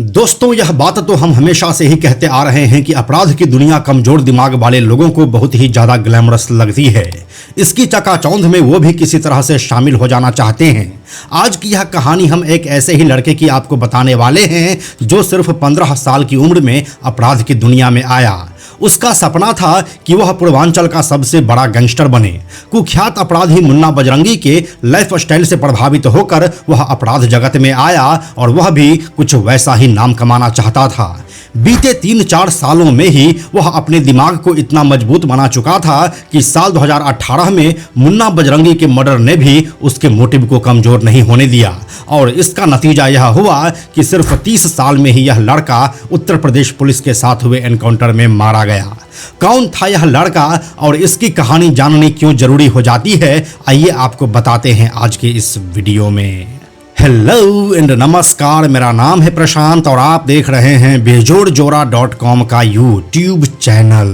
दोस्तों, यह बात तो हम हमेशा से ही कहते आ रहे हैं कि अपराध की दुनिया कमजोर दिमाग वाले लोगों को बहुत ही ज्यादा ग्लैमरस लगती है। इसकी चकाचौंध में वो भी किसी तरह से शामिल हो जाना चाहते हैं। आज की यह कहानी हम एक ऐसे ही लड़के की आपको बताने वाले हैं जो सिर्फ 15 साल की उम्र में अपराध की दुनिया में आया। उसका सपना था कि वह पूर्वांचल का सबसे बड़ा गैंगस्टर बने। कुख्यात अपराधी मुन्ना बजरंगी के लाइफ स्टाइल से प्रभावित होकर वह अपराध जगत में आया और वह भी कुछ वैसा ही नाम कमाना चाहता था। बीते 3-4 सालों में ही वह अपने दिमाग को इतना मजबूत बना चुका था कि साल 2018 में मुन्ना बजरंगी के मर्डर ने भी उसके मोटिव को कमजोर नहीं होने दिया और इसका नतीजा यह हुआ कि सिर्फ 30 साल में ही यह लड़का उत्तर प्रदेश पुलिस के साथ हुए एनकाउंटर में मारा गया। कौन था यह लड़का और इसकी कहानी जाननी क्यों जरूरी हो जाती है, आइए आपको बताते हैं आज के इस वीडियो में। हेलो एंड नमस्कार, मेरा नाम है प्रशांत और आप देख रहे हैं बेजोड़जोरा.com का यूट्यूब चैनल।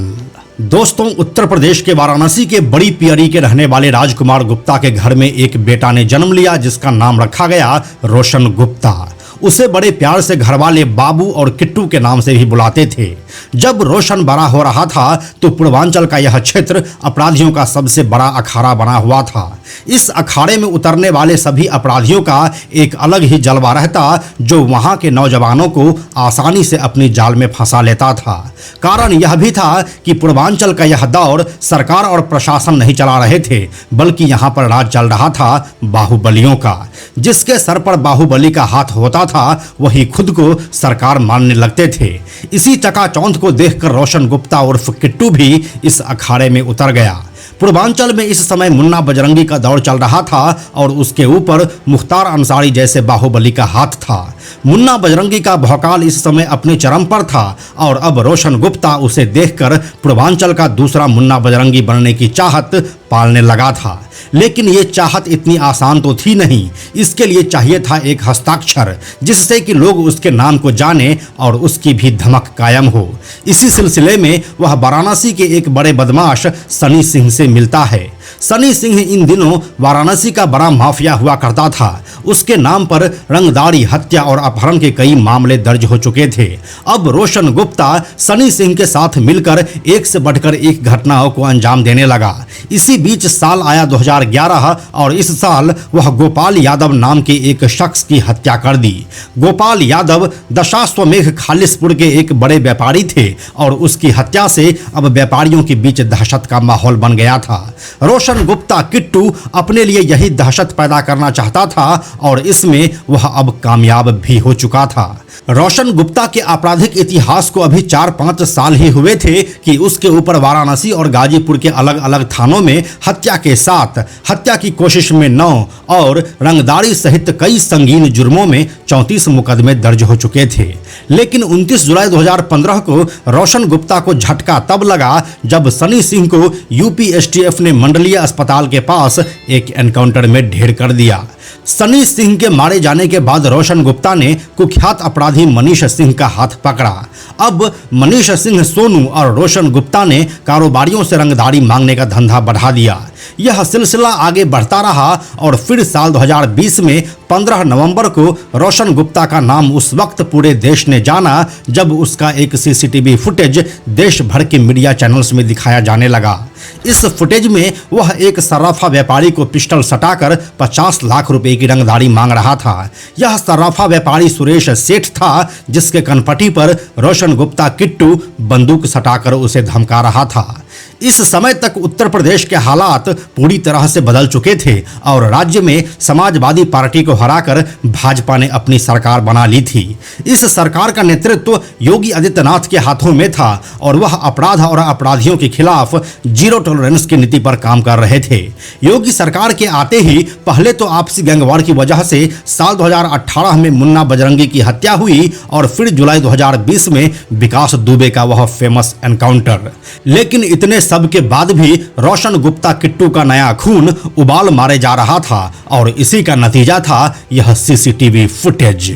दोस्तों, उत्तर प्रदेश के वाराणसी के बड़ी पियरी के रहने वाले राजकुमार गुप्ता के घर में एक बेटा ने जन्म लिया जिसका नाम रखा गया रोशन गुप्ता। उसे बड़े प्यार से घरवाले बाबू और किट्टू के नाम से भी बुलाते थे। जब रोशन बड़ा हो रहा था तो पूर्वांचल का यह क्षेत्र अपराधियों का सबसे बड़ा अखाड़ा बना हुआ था। इस अखाड़े में उतरने वाले सभी अपराधियों का एक अलग ही जलवा रहता जो वहां के नौजवानों को आसानी से अपनी जाल में फंसा लेता था। कारण यह भी था कि पूर्वांचल का यह दौर सरकार और प्रशासन नहीं चला रहे थे, बल्कि यहाँ पर राज चल रहा था बाहुबलियों का। जिसके सर पर बाहुबली का हाथ होता था वही खुद को सरकार मानने लगते थे। इसी चकाचौंध को देखकर रोशन गुप्ता उर्फ किट्टू भी इस अखाड़े में उतर गया। पूर्वांचल में इस समय मुन्ना बजरंगी का दौर चल रहा था और उसके ऊपर मुख्तार अंसारी जैसे बाहुबली का हाथ था। मुन्ना बजरंगी का भौकाल इस समय अपने चरम पर था और अब रोशन गुप्ता उसे देखकर पूर्वांचल का दूसरा मुन्ना बजरंगी बनने की चाहत पालने लगा था। लेकिन ये चाहत इतनी आसान तो थी नहीं। इसके लिए चाहिए था एक हस्ताक्षर जिससे कि लोग उसके नाम को जाने और उसकी भी धमक कायम हो। इसी सिलसिले में वह वाराणसी के एक बड़े बदमाश सनी सिंह से मिलता है। सनी सिंह इन दिनों वाराणसी का बड़ा माफिया हुआ करता था। उसके नाम पर रंगदारी, हत्या और अपहरण के कई मामले दर्ज हो चुके थे। अब रोशन गुप्ता सनी सिंह के साथ मिलकर एक से बढ़कर एक घटनाओं को अंजाम देने लगा। इसी बीच साल आया 2011 और इस साल वह गोपाल यादव नाम के एक शख्स की हत्या कर दी। गोपाल यादव दशाश्वमेध खालिसपुर के एक बड़े व्यापारी थे और उसकी हत्या से अब व्यापारियों के बीच दहशत का माहौल बन गया था। रोशन गुप्ता किट्टू अपने लिए यही दहशत पैदा करना चाहता था और इसमें वह अब कामयाब भी हो चुका था। रोशन गुप्ता के आपराधिक इतिहास को अभी 4-5 साल ही हुए थे कि उसके ऊपर वाराणसी और गाजीपुर के अलग अलग थानों में हत्या के साथ हत्या की कोशिश में 9 और रंगदारी सहित कई संगीन जुर्मों में 34 मुकदमे दर्ज हो चुके थे। लेकिन 29 जुलाई 2015 को रोशन गुप्ता को झटका तब लगा जब सनी सिंह को यूपी एसटीएफ ने मंडलीय अस्पताल के पास एक एनकाउंटर में ढेर कर दिया। सनी सिंह के मारे जाने के बाद रोशन गुप्ता ने कुख्यात अपराधी मनीष सिंह का हाथ पकड़ा। अब मनीष सिंह, सोनू और रोशन गुप्ता ने कारोबारियों से रंगदारी मांगने का धंधा बढ़ा दिया। यह सिलसिला आगे बढ़ता रहा और फिर साल 2020 में 15 नवंबर को रोशन गुप्ता का नाम उस वक्त पूरे देश ने जाना जब उसका एक सीसीटीवी फुटेज देश भर के मीडिया चैनल्स में दिखाया जाने लगा। इस फुटेज में वह एक सर्राफा व्यापारी को पिस्टल सटाकर 50 लाख रुपए की रंगदारी मांग रहा था। यह सर्राफा व्यापारी सुरेश सेठ था जिसके कनपटी पर रोशन गुप्ता किट्टू बंदूक सटाकर उसे धमका रहा था। इस समय तक उत्तर प्रदेश के हालात पूरी तरह से बदल चुके थे और राज्य में समाजवादी पार्टी को हराकर भाजपा ने अपनी सरकार बना ली थी। इस सरकार का नेतृत्व योगी आदित्यनाथ के हाथों में था और वह अपराध और अपराधियों के खिलाफ जीरो टॉलरेंस की नीति पर काम कर रहे थे। योगी सरकार के आते ही पहले तो आपसी गैंगवार की वजह से साल 2018 में मुन्ना बजरंगी की हत्या हुई और फिर जुलाई 2020 में विकास दुबे का वह फेमस एनकाउंटर। लेकिन इतने सब के बाद भी रोशन गुप्ता किट्टू का नया खून उबाल मारे जा रहा था और इसी का नतीजा था यह सीसीटीवी फुटेज।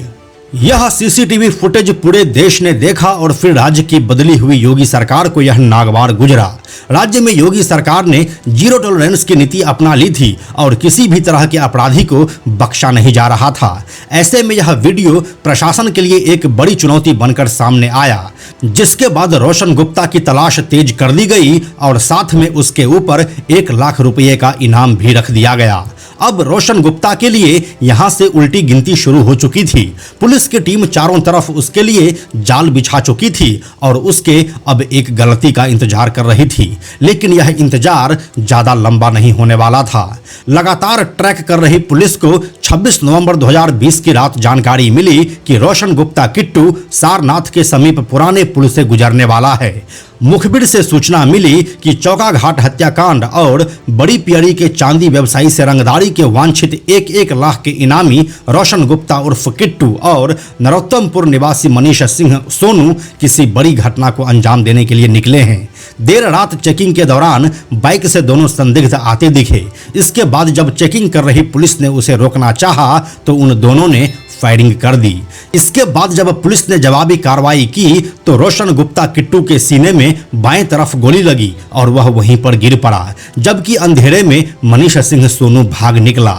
यह सीसीटीवी फुटेज पूरे देश ने देखा और फिर राज्य की बदली हुई योगी सरकार को यह नागवार गुजरा। राज्य में योगी सरकार ने जीरो टॉलरेंस की नीति अपना ली थी और किसी भी तरह के अपराधी को बख्शा नहीं जा रहा था। ऐसे में यह वीडियो प्रशासन के लिए एक बड़ी चुनौती बनकर सामने आया, जिसके बाद रोशन गुप्ता की तलाश तेज कर दी गई और साथ में उसके ऊपर 1 लाख रुपये का इनाम भी रख दिया गया। अब रोशन गुप्ता के लिए यहां से उल्टी गिनती शुरू हो चुकी थी। पुलिस की टीम चारों तरफ उसके लिए जाल बिछा चुकी थी और उसके अब एक गलती का इंतजार कर रही थी। लेकिन यह इंतजार ज्यादा लंबा नहीं होने वाला था। लगातार ट्रैक कर रही पुलिस को 26 नवंबर 2020 की रात जानकारी मिली कि रोशन गुप्ता किट्टू सारनाथ के समीप पुराने पुल से गुजरने वाला है। मुखबिर से सूचना मिली कि चौका घाट हत्याकांड और बड़ी पियरी के चांदी व्यवसायी से रंगदारी के वांछित 1 लाख के इनामी रोशन गुप्ता उर्फ किट्टू और नरोत्तमपुर निवासी मनीष सिंह सोनू किसी बड़ी घटना को अंजाम देने के लिए निकले हैं। देर रात चेकिंग के दौरान बाइक से दोनों संदिग्ध आते दिखे। इसके बाद जब चेकिंग कर रही पुलिस ने उसे रोकना चाहा तो उन दोनों ने फायरिंग कर दी। इसके बाद जब पुलिस ने जवाबी कार्रवाई की तो रोशन गुप्ता किट्टू के सीने में बाएं तरफ गोली लगी और वह वहीं पर गिर पड़ा, जबकि अंधेरे में मनीष सिंह सोनू भाग निकला।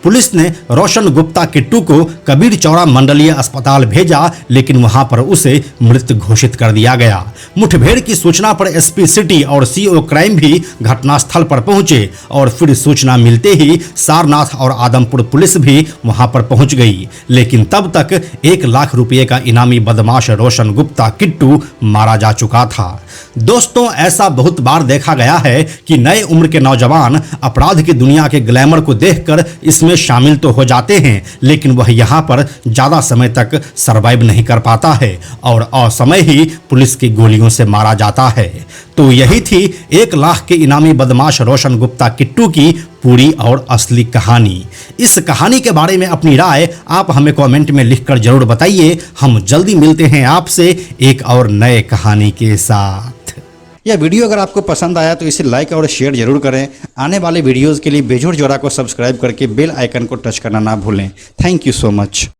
पुलिस ने रोशन गुप्ता किट्टू को कबीर चौड़ा मंडलीय अस्पताल भेजा, लेकिन वहां पर उसे मृत घोषित कर दिया गया। मुठभेड़ की सूचना पर एसपी सिटी और सीओ क्राइम भी घटनास्थल पर पहुंचे और फिर सूचना मिलते ही सारनाथ और आदमपुर पुलिस भी वहां पर पहुंच गई। लेकिन तब तक 1 लाख रुपये का इनामी बदमाश रोशन गुप्ता किट्टू मारा जा चुका था। दोस्तों, ऐसा बहुत बार देखा गया है कि नए उम्र के नौजवान अपराध की दुनिया के ग्लैमर को देखकर इसमें शामिल तो हो जाते हैं, लेकिन वह यहाँ पर ज्यादा समय तक सरवाइव नहीं कर पाता है और असमय ही पुलिस की गोलियों से मारा जाता है। तो यही थी 1 लाख के इनामी बदमाश रोशन गुप्ता किट्टू की पूरी और असली कहानी। इस कहानी के बारे में अपनी राय आप हमें कमेंट में लिखकर जरूर बताइए। हम जल्दी मिलते हैं आपसे एक और नए कहानी के साथ। यह वीडियो अगर आपको पसंद आया तो इसे लाइक और शेयर जरूर करें। आने वाले वीडियोस के लिए बेजोड़ जोड़ा को सब्सक्राइब करके बेल आइकन को टच करना ना भूलें। Thank you so much.